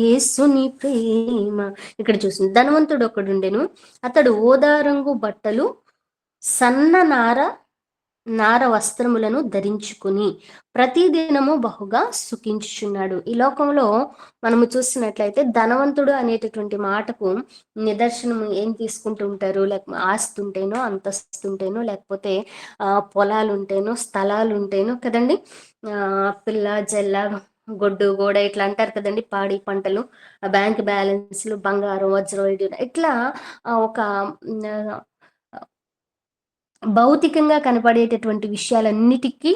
యేసుని ప్రేమ. ఇక్కడ చూసింది ధనవంతుడు ఒకడుండెను, అతడు ఓదారంగు బట్టలు, సన్న నార వస్త్రములను ధరించుకుని ప్రతిదినము బహుగా సుఖించుచున్నాడు. ఈ లోకంలో మనము చూసినట్లయితే ధనవంతుడు అనేటటువంటి మాటకు నిదర్శనం ఏం తీసుకుంటూ ఉంటారు? లేకపోతే ఆస్తి ఉంటేనో, అంతస్తు ఉంటేనో, లేకపోతే పొలాలు ఉంటేనో, స్థలాలు ఉంటేనో కదండి. పిల్ల జల్ల గొడ్డు గోడ ఇట్లా అంటారు కదండి, పాడి పంటలు, బ్యాంక్ బ్యాలెన్స్లు, బంగారం, వజ్రం, ఇట్లా ఒక భౌతికంగా కనపడేటటువంటి విషయాలన్నిటికీ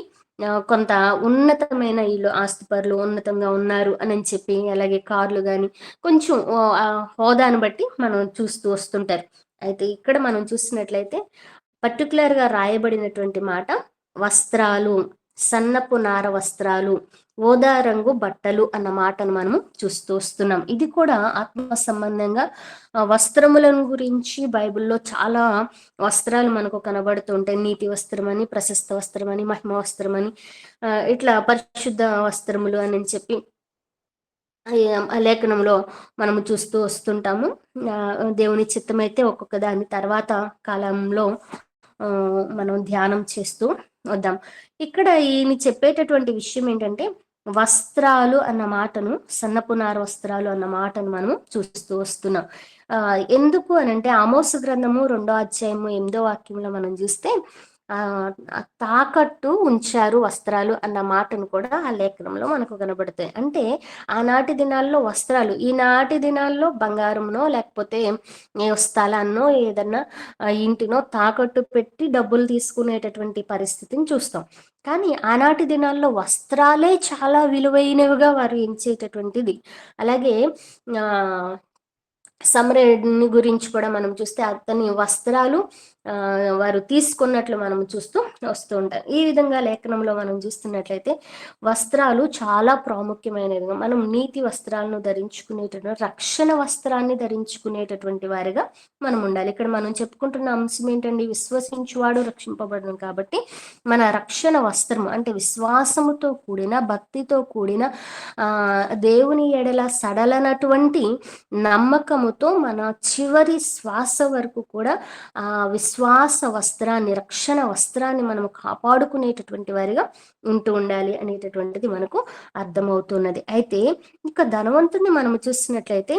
కొంత ఉన్నతమైన ఇల్లు ఆస్తిపరులు ఉన్నతంగా ఉన్నారు అని చెప్పి, అలాగే కార్లు కానీ కొంచెం హోదాను బట్టి మనం చూస్తూ వస్తుంటారు. అయితే ఇక్కడ మనం చూసినట్లయితే పర్టికులర్గా రాయబడినటువంటి మాట వస్త్రాలు సన్నపు నార వస్త్రాలు, ఊదా రంగు బట్టలు అన్న మాటను మనము చూస్తూ వస్తున్నాం. ఇది కూడా ఆత్మ సంబంధంగా వస్త్రములను గురించి బైబిల్‌లో చాలా వస్త్రాలు మనకు కనబడుతూ ఉంటాయి. నీతి వస్త్రమని, ప్రశస్త వస్త్రమని, మహిమ వస్త్రమని, ఇట్లా పరిశుద్ధ వస్త్రములు అని చెప్పి ఆ లేఖనంలో మనము చూస్తూ వస్తుంటాము. దేవుని చిత్తమైతే ఒక్కొక్క దాని తర్వాత కాలంలో మనం ధ్యానం చేస్తూ వద్దాం. ఇక్కడ ఈయన చెప్పేటటువంటి విషయం ఏంటంటే, వస్త్రాలు అన్న మాటను, సన్నపు నార వస్త్రాలు అన్న మాటను మనము చూస్తూ వస్తున్నాం. ఎందుకు అనంటే ఆమోసు గ్రంథము 2వ అధ్యాయము 8వ వాక్యంలో మనం చూస్తే తాకట్టు ఉంచారు వస్త్రాలు అన్న మాటను కూడా ఆ లేఖనంలో మనకు కనబడతాయి. అంటే ఆనాటి దినాల్లో వస్త్రాలు, ఈనాటి దినాల్లో బంగారంనో లేకపోతే స్థలాన్నో ఏదన్నా ఇంటినో తాకట్టు పెట్టి డబ్బులు తీసుకునేటటువంటి పరిస్థితిని చూస్తాం. కానీ ఆనాటి దినాల్లో వస్త్రాలే చాలా విలువైనవిగా వారు ఎంచేటటువంటిది. అలాగే ఆ సమరయుడిని గురించి కూడా మనం చూస్తే అతని వస్త్రాలు వారు తీసుకున్నట్లు మనం చూస్తూ వస్తూ ఉంటాం. ఈ విధంగా లేఖనంలో మనం చూస్తున్నట్లయితే వస్త్రాలు చాలా ప్రాముఖ్యమైనవి. మనం నీతి వస్త్రాలను ధరించుకునేటటువంటి, రక్షణ వస్త్రాన్ని ధరించుకునేటటువంటి వారిగా మనం ఉండాలి. ఇక్కడ మనం చెప్పుకుంటున్న అంశం ఏంటండి? విశ్వసించువాడు రక్షింపబడను. కాబట్టి మన రక్షణ వస్త్రం అంటే విశ్వాసముతో కూడిన, భక్తితో కూడిన, దేవుని ఎడల సడలనటువంటి నమ్మకముతో మన చివరి శ్వాస వరకు కూడా ఆ విశ్వాస వస్త్రాన్ని, రక్షణ వస్త్రాన్ని మనం కాపాడుకునేటటువంటి వారిగా ఉంటూ ఉండాలి అనేటటువంటిది మనకు అర్థమవుతున్నది. అయితే ఇక ధనవంతుడిని మనం చూసినట్లయితే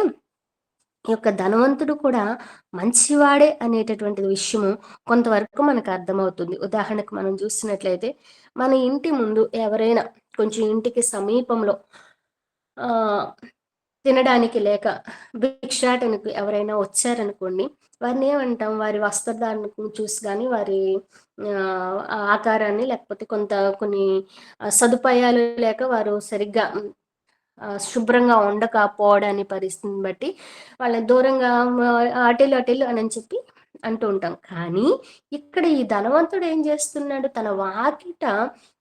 ఈ యొక్క ధనవంతుడు కూడా మంచివాడే అనేటటువంటి విషయము కొంతవరకు మనకు అర్థమవుతుంది. ఉదాహరణకు మనం చూసినట్లయితే మన ఇంటి ముందు ఎవరైనా కొంచెం ఇంటికి సమీపంలో ఆ తినడానికి లేక భిక్షాటనకు ఎవరైనా వచ్చారనుకోండి, వారిని ఏమంటాం? వారి వస్త్రధారణను చూసి కానీ, వారి ఆకారాన్ని, లేకపోతే కొన్ని సదుపాయాలు లేక వారు సరిగ్గా శుభ్రంగా ఉండకపోవడాన్ని పరిస్థితిని బట్టి వాళ్ళని దూరంగా అటెళ్ళు అని చెప్పి అంటూ ఉంటాం. కానీ ఇక్కడ ఈ ధనవంతుడు ఏం చేస్తున్నాడు? తన వాకిట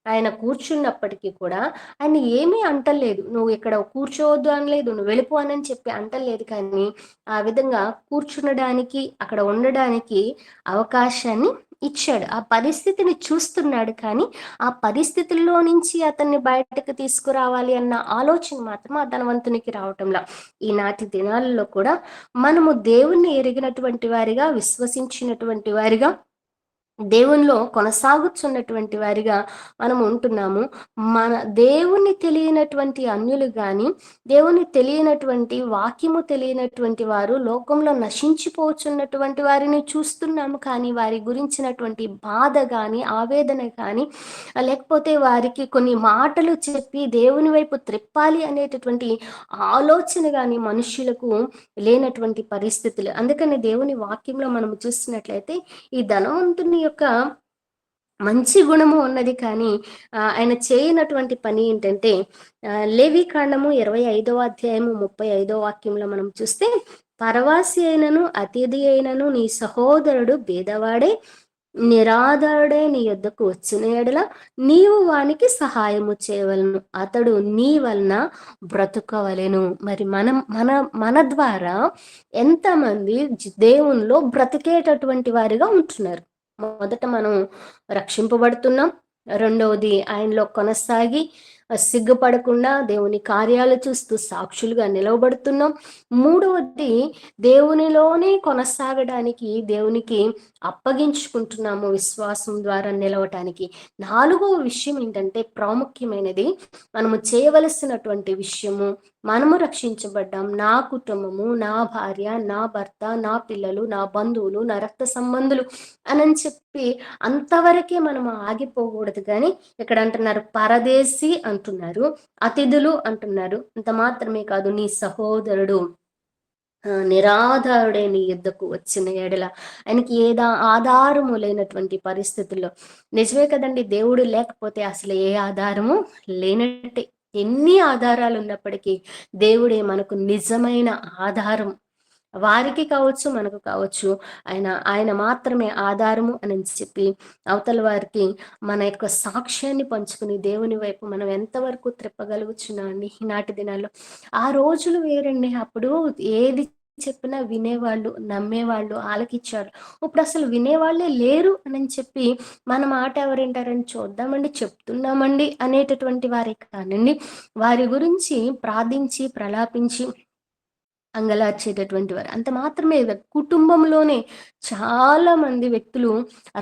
ఆయన కూర్చున్నప్పటికీ కూడా ఆయన ఏమీ అంటలేదు. నువ్వు ఇక్కడ కూర్చోవద్దు అనలేదు, నువ్వు వెళ్ళిపో అని చెప్పి అంటలేదు. కానీ ఆ విధంగా కూర్చునడానికి, అక్కడ ఉండడానికి అవకాశాన్ని ఇచ్చాడు. ఆ పరిస్థితిని చూస్తున్నాడు. కానీ ఆ పరిస్థితుల్లో నుంచి అతన్ని బయటకు తీసుకురావాలి అన్న ఆలోచన మాత్రం ఆ ధనవంతునికి రావటంలా. ఈనాటి దినాలలో కూడా మనము దేవుణ్ణి ఎరిగినటువంటి వారిగా, విశ్వసించినటువంటి వారిగా, దేవునిలో కొనసాగుతున్నటువంటి వారిగా మనం ఉంటున్నాము. మన దేవుని తెలియనటువంటి అన్యులు కానీ, దేవుని తెలియనటువంటి, వాక్యము తెలియనటువంటి వారు లోకంలో నశించిపోతున్నటువంటి వారిని చూస్తున్నాము. కానీ వారి గురించినటువంటి బాధ కానీ, ఆవేదన కానీ, లేకపోతే వారికి కొన్ని మాటలు చెప్పి దేవుని వైపు త్రిప్పాలి అనేటటువంటి ఆలోచన కానీ మనుషులకు లేనటువంటి పరిస్థితులు. అందుకని దేవుని వాక్యంలో మనం చూస్తున్నట్లయితే ఈ ధనవంతుని యొక్క మంచి గుణము ఉన్నది. కానీ ఆయన చేయనటువంటి పని ఏంటంటే, లేవికాండము 25వ అధ్యాయము 35వ వాక్యంలో మనం చూస్తే, పరవాసి అయినను అతిథి అయినను నీ సహోదరుడు భేదవాడే నిరాధారుడే నీ యొద్దకు వచ్చిన ఎడల నీవు వానికి సహాయము చేయవలను, అతడు నీ వలన బ్రతుకవలెను. మరి మన ద్వారా ఎంతమంది దేవునిలో బ్రతికేటటువంటి వారిగా ఉంటున్నారు? మొదట మనం రక్షింపబడుతున్నాం. రెండవది ఆయనలో కొనసాగి సిగ్గుపడకుండా దేవుని కార్యాలు చూస్తూ సాక్షులుగా నిలవబడుతున్నాం. మూడవది దేవునిలోనే కొనసాగడానికి దేవునికి అప్పగించుకుంటున్నాము విశ్వాసం ద్వారా నిలవటానికి. నాలుగవ విషయం ఏంటంటే, ప్రాముఖ్యమైనది, మనము చేయవలసినటువంటి విషయము, మనము రక్షించబడ్డాం, నా కుటుంబము, నా భార్య, నా భర్త, నా పిల్లలు, నా బంధువులు, నా రక్త సంబంధులు అని చెప్పి అంతవరకే మనం ఆగిపోకూడదు. కానీ ఇక్కడ అంటున్నారు పరదేశి అంటున్నారు, అతిథులు అంటున్నారు. అంత మాత్రమే కాదు, నీ సహోదరుడు నిరాధారుడే నీ యుద్ధకు వచ్చిన ఎడల, ఆయనకి ఆధారము లేనటువంటి పరిస్థితుల్లో. నిజమే కదండి, దేవుడు లేకపోతే అసలు ఏ ఆధారము లేనట్టే. ఎన్ని ఆధారాలు ఉన్నప్పటికీ దేవుడే మనకు నిజమైన ఆధారం. వారికి కావచ్చు, మనకు కావచ్చు. ఆయన ఆయన మాత్రమే ఆధారము అని చెప్పి అవతల వారికి మన యొక్క సాక్ష్యాన్ని పంచుకుని దేవుని వైపు మనం ఎంతవరకు త్రిప్పగలుగుచున్నాం అండి ఈనాటి దినాల్లో. ఆ రోజులు వేరండి. అప్పుడు ఏది చెప్పినా వినేవాళ్ళు, నమ్మేవాళ్ళు, ఆలకిచ్చారు. ఇప్పుడు అసలు వినేవాళ్ళే లేరు అని చెప్పి మన మాట ఎవరింటారని చూద్దామండి, చెప్తున్నామండి అనేటటువంటి వారే కానండి, వారి గురించి ప్రార్థించి ప్రలాపించి అంగలార్చేటటువంటి వారు. అంత మాత్రమే కాదు, కుటుంబంలోనే చాలా మంది వ్యక్తులు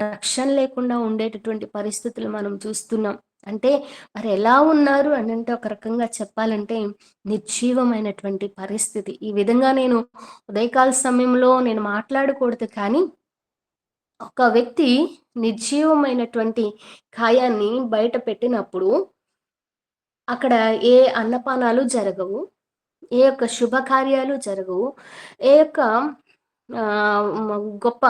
రక్షణ లేకుండా ఉండేటటువంటి పరిస్థితులు మనం చూస్తున్నాం. అంటే మరి ఎలా ఉన్నారు అని అంటే ఒక రకంగా చెప్పాలంటే నిర్జీవమైనటువంటి పరిస్థితి. ఈ విధంగా నేను ఉదయకాల సమయంలో నేను మాట్లాడకూడదు కానీ, ఒక వ్యక్తి నిర్జీవమైనటువంటి కాయాన్ని బయట పెట్టినప్పుడు అక్కడ ఏ అన్నపానాలు జరగవు. ఏ యొక్క శుభకార్యాలు జరగవు. ఏ యొక్క గొప్ప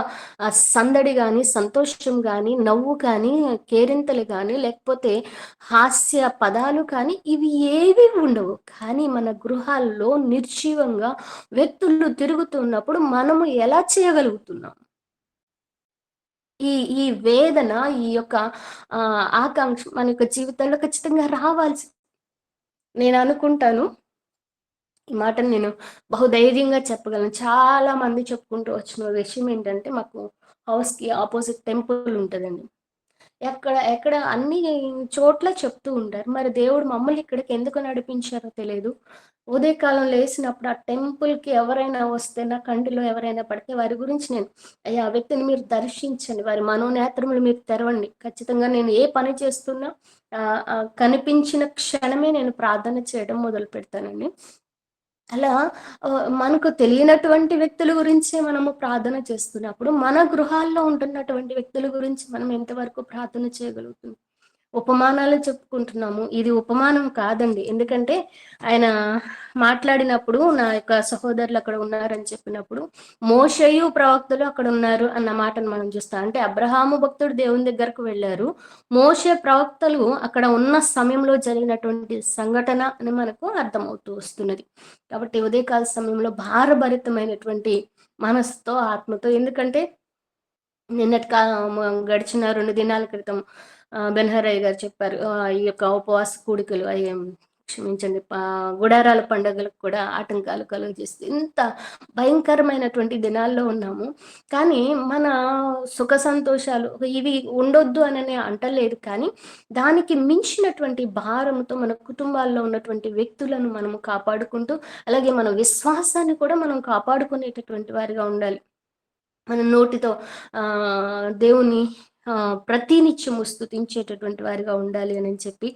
సందడి గాని, సంతోషం గాని, నవ్వు కానీ, కేరింతలు గాని, లేకపోతే హాస్య పదాలు కానీ ఇవి ఏవి ఉండవు. కానీ మన గృహాల్లో నిర్జీవంగా వ్యక్తులు తిరుగుతున్నప్పుడు మనము ఎలా చేయగలుగుతున్నాం? ఈ ఈ వేదన, ఈ యొక్క ఆకాంక్ష మన యొక్క జీవితంలో ఖచ్చితంగా రావాల్సి నేననుకుంటాను. ఈ మాటను నేను బహుధైర్యంగా చెప్పగలను. చాలా మంది చెప్పుకుంటూ వచ్చిన విషయం ఏంటంటే, మాకు హౌస్‌కి ఆపోజిట్ టెంపుల్ ఉంటదండి. ఎక్కడ అన్ని చోట్ల చెప్తూ ఉంటారు. మరి దేవుడు మమ్మల్ని ఇక్కడికి ఎందుకు నడిపించారో తెలీదు. ఉదయకాలం లేసినప్పుడు ఆ టెంపుల్‌కి ఎవరైనా వస్తే, నా కంటిలో ఎవరైనా పడితే వారి గురించి నేను, అయ్యా! ఆ వ్యక్తిని మీరు దర్శించండి. వారి మనోనేత్రములు మీరు తెరవండి. ఖచ్చితంగా నేను ఏ పని చేస్తున్నా కనిపించిన క్షణమే నేను ప్రార్థన చేయడం మొదలుపెడతానండి. అలా మనకు తెలియనటువంటి వ్యక్తుల గురించే మనము ప్రార్థన చేస్తున్నప్పుడు, మన గృహాల్లో ఉంటున్నటువంటి వ్యక్తుల గురించి మనం ఎంతవరకు ప్రార్థన చేయగలుగుతున్నాం? ఉపమానాలు చెప్పుకుంటున్నాము. ఇది ఉపమానం కాదండి. ఎందుకంటే ఆయన మాట్లాడినప్పుడు నా యొక్క సహోదరులు అక్కడ ఉన్నారని చెప్పినప్పుడు, మోషేయు ప్రవక్తలు అక్కడ ఉన్నారు అన్న మాటను మనం చూస్తాం. అంటే అబ్రహాము భక్తుడు దేవుని దగ్గరకు వెళ్లారు. మోషే ప్రవక్తలు అక్కడ ఉన్న సమయంలో జరిగినటువంటి సంఘటన అని మనకు అర్థమవుతూ వస్తున్నది. కాబట్టి ఉదయకాల సమయంలో భారభరితమైనటువంటి మనసుతో, ఆత్మతో, ఎందుకంటే నిన్నటి గడిచిన 2 దినాల క్రితం బెన్హరయ్య గారు చెప్పారు. ఈ యొక్క ఉపవాస కూడికలు క్షమించండి, గుడారాల పండుగలకు కూడా ఆటంకాలు కలుగజేస్తుంది. ఇంత భయంకరమైనటువంటి దినాల్లో ఉన్నాము. కానీ మన సుఖ సంతోషాలు ఇవి ఉండొద్దు అనని అంటలేదు కానీ, దానికి మించినటువంటి భారంతో మన కుటుంబాల్లో ఉన్నటువంటి వ్యక్తులను మనము కాపాడుకుంటూ, అలాగే మన విశ్వాసాన్ని కూడా మనం కాపాడుకునేటటువంటి వారిగా ఉండాలి. మన నోటితో దేవుని ప్రతినిత్యము స్తుతించేటటువంటి వారిగా ఉండాలి అని చెప్పి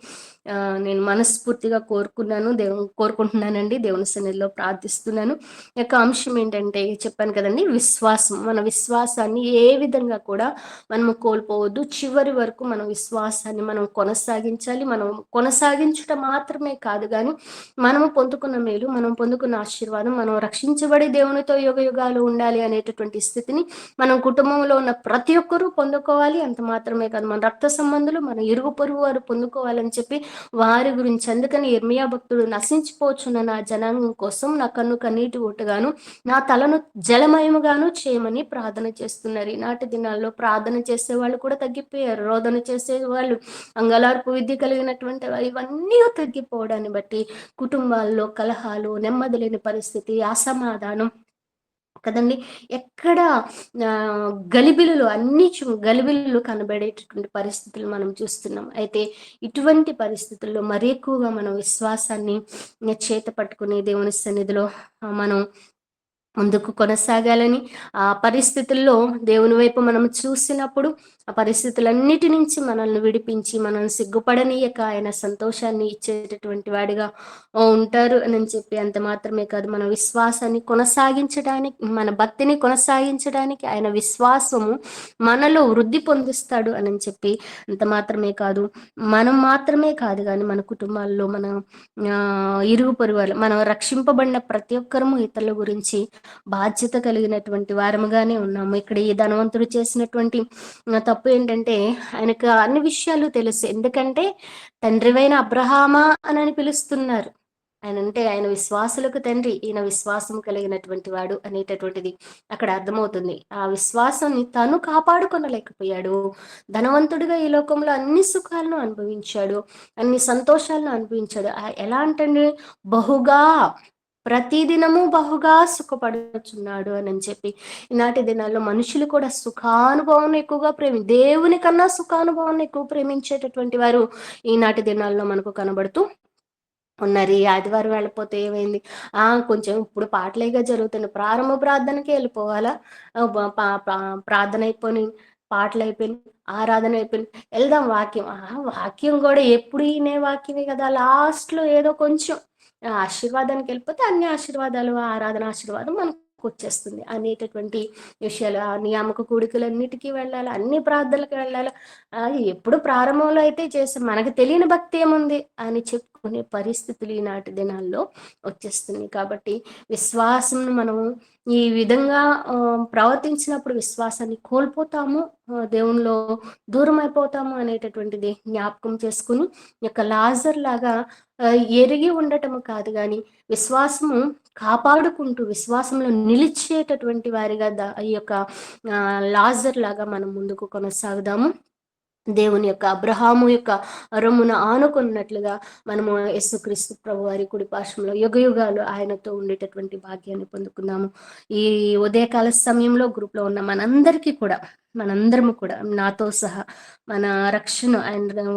నేను మనస్ఫూర్తిగా కోరుకుంటున్నానండి. దేవుని సన్నిధిలో ప్రార్థిస్తున్నాను. ఈ యొక్క అంశం ఏంటంటే చెప్పాను కదండి, విశ్వాసం. మన విశ్వాసాన్ని ఏ విధంగా కూడా మనము కోల్పోవద్దు. చివరి వరకు మన విశ్వాసాన్ని మనం కొనసాగించాలి. మనం కొనసాగించటం మాత్రమే కాదు గాని, మనము పొందుకున్న మేలు, మనం పొందుకున్న ఆశీర్వాదం, మనం రక్షించబడి దేవునితో యుగయుగాలు ఉండాలి అనేటటువంటి స్థితిని మనం కుటుంబంలో ఉన్న ప్రతి ఒక్కరూ పొందుకోవాలి. అంత మాత్రమే కాదు, మన రక్త సంబంధులు, మన ఇరుగు పొరుగు వారు పొందుకోవాలని చెప్పి వారి గురించి, అందుకని ఇర్మియా భక్తుడు, నశించిపోచున్న నా జనాంగం కోసం నా కన్ను కన్నీటి ఊటగాను, నా తలను జలమయముగాను చేయమని ప్రార్థన చేస్తున్నారు. ఈనాటి దినాల్లో ప్రార్థన చేసే వాళ్ళు కూడా తగ్గిపోయారు. రోదన చేసే వాళ్ళు, అంగలార్పు విద్య కలిగినటువంటి వారు, ఇవన్నీ తగ్గిపోవడాన్ని బట్టి కుటుంబాల్లో కలహాలు, నెమ్మది లేని పరిస్థితి, అసమాధానం కదండి. ఎక్కడ గలిబిలులు కనబడేటటువంటి పరిస్థితులు మనం చూస్తున్నాం. అయితే ఇటువంటి పరిస్థితుల్లో మరి ఎక్కువగా మనం విశ్వాసాన్ని చేత పట్టుకుని దేవుని సన్నిధిలో మనం ముందుకు కొనసాగాలని, ఆ పరిస్థితుల్లో దేవుని వైపు మనం చూసినప్పుడు ఆ పరిస్థితులన్నిటి నుంచి మనల్ని విడిపించి, మనల్ని సిగ్గుపడనీయక ఆయన సంతోషాన్ని ఇచ్చేటటువంటి వాడిగా ఉంటారు అని చెప్పి, అంత మాత్రమే కాదు, మన విశ్వాసాన్ని కొనసాగించడానికి, మన భక్తిని కొనసాగించడానికి ఆయన విశ్వాసము మనలో వృద్ధి పొందిస్తాడు అని చెప్పి, అంత మాత్రమే కాదు, మనం మాత్రమే కాదు కానీ మన కుటుంబాల్లో, మన ఇరుగు పొరుగు వాళ్ళు, మనం రక్షింపబడిన ప్రతి ఒక్కరము ఇతరుల గురించి బాధ్యత కలిగినటువంటి వారముగానే ఉన్నాము. ఇక్కడ ఈ ధనవంతుడు చేసినటువంటి తప్పు ఏంటంటే, ఆయనకు అన్ని విషయాలు తెలుసు. ఎందుకంటే తండ్రివైన అబ్రహామా అని పిలుస్తున్నారు. ఆయన విశ్వాసులకు తండ్రి, ఈయన విశ్వాసం కలిగినటువంటి వాడు అనేటటువంటిది అక్కడ అర్థమవుతుంది. ఆ విశ్వాసాన్ని తను కాపాడుకొనలేకపోయాడు. ధనవంతుడిగా ఈ లోకంలో అన్ని సుఖాలను అనుభవించాడు. అన్ని సంతోషాలను అనుభవించాడు. ఎలా అంటండి, బహుగా ప్రతిదినము బహుగా సుఖపడుచున్నాడు అని చెప్పి. ఈనాటి దినాల్లో మనుషులు కూడా సుఖానుభవం ఎక్కువగా దేవుని కన్నా సుఖానుభవాన్ని ఎక్కువ ప్రేమించేటటువంటి వారు ఈనాటి దినాల్లో మనకు కనబడుతూ ఉన్నారు. ఈ ఆదివారం వెళ్ళిపోతే ఏమైంది, కొంచెం ఇప్పుడు పాటలేగా జరుగుతుంది, ప్రారంభ ప్రార్థనకి వెళ్ళిపోవాలా, ప్రార్థన అయిపోయి పాటలు అయిపోయింది, ఆరాధన అయిపోయింది, వెళ్దాం వాక్యం. వాక్యం కూడా ఎప్పుడు వినే వాక్యమే కదా, లాస్ట్ లో ఏదో కొంచెం ఆశీర్వాదానికి వెళ్ళిపోతే అన్ని ఆశీర్వాదాలు, ఆరాధన ఆశీర్వాదం మనకు వచ్చేస్తుంది అనేటటువంటి విషయాలు. ఆ నియామక కూడికలన్నిటికీ వెళ్ళాలి, అన్ని ప్రార్థనలకు వెళ్ళాలి. ఎప్పుడు ప్రారంభంలో అయితే చేసి మనకు తెలియని భక్తి ఏముంది అని చెప్పుకునే పరిస్థితులు ఈనాటి దినాల్లో వచ్చేస్తున్నాయి. కాబట్టి విశ్వాసం మనము ఈ విధంగా ప్రవర్తించినప్పుడు విశ్వాసాన్ని కోల్పోతాము, దేవునిలో దూరం అయిపోతాము అనేటటువంటిది జ్ఞాపకం చేసుకుని, ఈ యొక్క లాజర్ లాగా ఎరిగి ఉండటము కాదు కానీ విశ్వాసము కాపాడుకుంటూ విశ్వాసంలో నిలిచేటటువంటి వారిగా ఈ యొక్క లాజర్ లాగా మనం ముందుకు కొనసాగుదాము. దేవుని యొక్క అబ్రహాము యొక్క రొమ్మున ఆనుకున్నట్లుగా మనము యేసుక్రీస్తు ప్రభు వారి కుడి పార్శ్వంలో యుగయుగాలు ఆయనతో ఉండేటటువంటి భాగ్యాన్ని పొందుకున్నాము. ఈ ఉదయకాల సమయంలో గ్రూప్లో ఉన్న మనందరము కూడా నాతో సహా మన రక్షణ ఆయన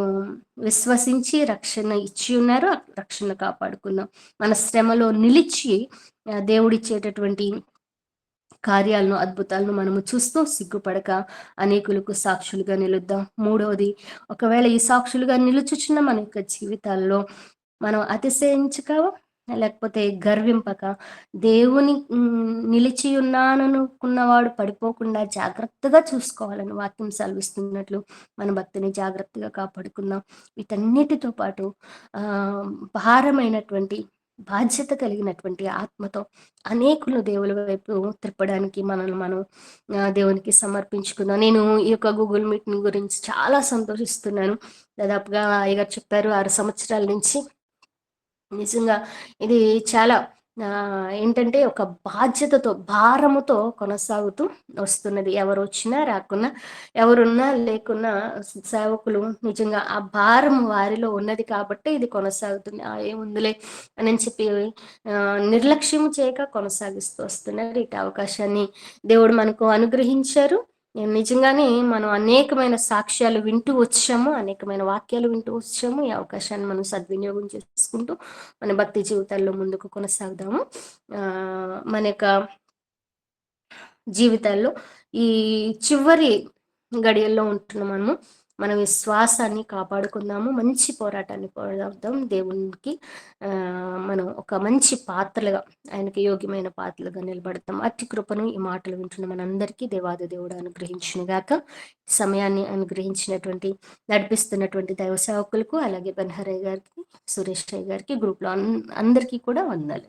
విశ్వసించి రక్షణ ఇచ్చి ఉన్నారు, రక్షణ కాపాడుకున్నాం. మన శ్రమలో నిలిచి దేవుడిచ్చేటటువంటి కార్యాలను, అద్భుతాలను మనము చూస్తూ సిగ్గుపడక అనేకులకు సాక్షులుగా నిలుద్దాం. మూడవది, ఒకవేళ ఈ సాక్షులుగా నిలుచుచున్న మన యొక్క జీవితాల్లో మనం అతిశయించక లేకపోతే గర్వింపక దేవుని నిలిచి ఉన్నాననుకున్నవాడు పడిపోకుండా జాగ్రత్తగా చూసుకోవాలని వాక్యం సెలవిస్తున్నట్లు మన భక్తిని జాగ్రత్తగా కాపాడుకుందాం. వీటన్నిటితో పాటు భారమైనటువంటి బాధ్యత కలిగినటువంటి ఆత్మతో అనేకులు దేవుల వైపు తిప్పడానికి మనం దేవునికి సమర్పించుకుందాం. నేను ఈ యొక్క గూగుల్ మీటింగ్ గురించి చాలా సంతోషిస్తున్నాను. దాదాపుగా అయ్యగారు చెప్పారు 6 సంవత్సరాల నుంచి. నిజంగా ఇది చాలా ఏంటంటే ఒక బాధ్యతతో, భారముతో కొనసాగుతూ వస్తున్నది. ఎవరు వచ్చినా రాకున్నా, ఎవరున్నా లేకున్నా సేవకులు నిజంగా ఆ భారం వారిలో ఉన్నది కాబట్టి ఇది కొనసాగుతుంది. ఏముందులే అని చెప్పి నిర్లక్ష్యం చేయక కొనసాగిస్తూ వస్తున్నారు. ఇటు అవకాశాన్ని దేవుడు మనకు అనుగ్రహించారు. నిజంగానే మనం అనేకమైన సాక్ష్యాలు వింటూ వచ్చాము, అనేకమైన వాక్యాలు వింటూ వచ్చాము. ఈ అవకాశాన్ని మనం సద్వినియోగం చేసుకుంటూ మన భక్తి జీవితాల్లో ముందుకు కొనసాగుదాము. మన యొక్క జీవితాల్లో ఈ చివరి గడియల్లో ఉంటున్న మన విశ్వాసాన్ని కాపాడుకుందాము, మంచి పోరాటాన్ని పోరాడదాం. దేవునికి మనం ఒక మంచి పాత్రలుగా, ఆయనకి యోగ్యమైన పాత్రలుగా నిలబడతాం. అట్టి కృపను ఈ మాటలు వింటున్న మనందరికీ దేవాది దేవుడు అనుగ్రహించిన గాక. సమయాన్ని అనుగ్రహించినటువంటి, నడిపిస్తున్నటువంటి దైవ సేవకులకు, అలాగే బెన్హరయ్య గారికి, సురేష్ రాయ్ గారికి, గ్రూప్లో అందరికీ కూడా వందాలు.